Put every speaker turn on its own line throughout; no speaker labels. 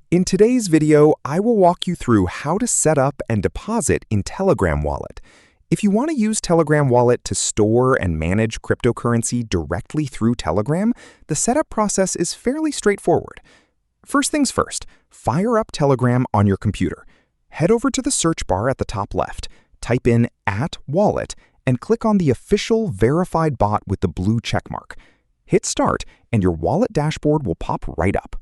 In today's video, I will walk you through how to set up and deposit in Telegram Wallet. If you want to use Telegram Wallet to store and manage cryptocurrency directly through Telegram, the setup process is fairly straightforward. First things first, fire up Telegram on your computer. Head over to the search bar at the top left, type in @wallet, and click on the official verified bot with the blue checkmark. Hit start, and your wallet dashboard will pop right up.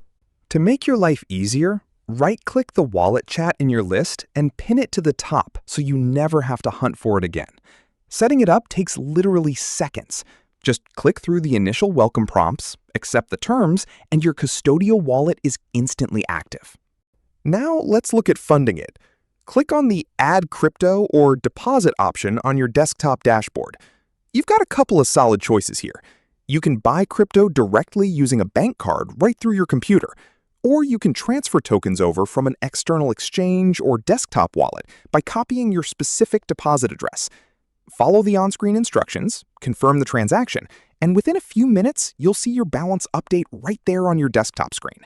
To make your life easier, right-click the wallet chat in your list and pin it to the top so you never have to hunt for it again. Setting it up takes literally seconds. Just click through the initial welcome prompts, accept the terms, and your custodial wallet is instantly active. Now let's look at funding it. Click on the Add Crypto or Deposit option on your desktop dashboard. You've got a couple of solid choices here. You can buy crypto directly using a bank card right through your computer, or you can transfer tokens over from an external exchange or desktop wallet by copying your specific deposit address. Follow the on-screen instructions, confirm the transaction, and within a few minutes, you'll see your balance update right there on your desktop screen.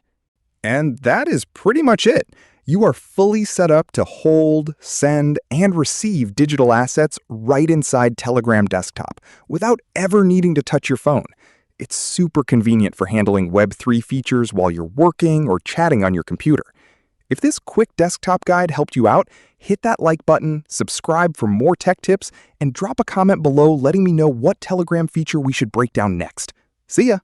And that is pretty much it. You are fully set up to hold, send, and receive digital assets right inside Telegram Desktop without ever needing to touch your phone. It's super convenient for handling Web3 features while you're working or chatting on your computer. If this quick desktop guide helped you out, hit that like button, subscribe for more tech tips, and drop a comment below letting me know what Telegram feature we should break down next. See ya!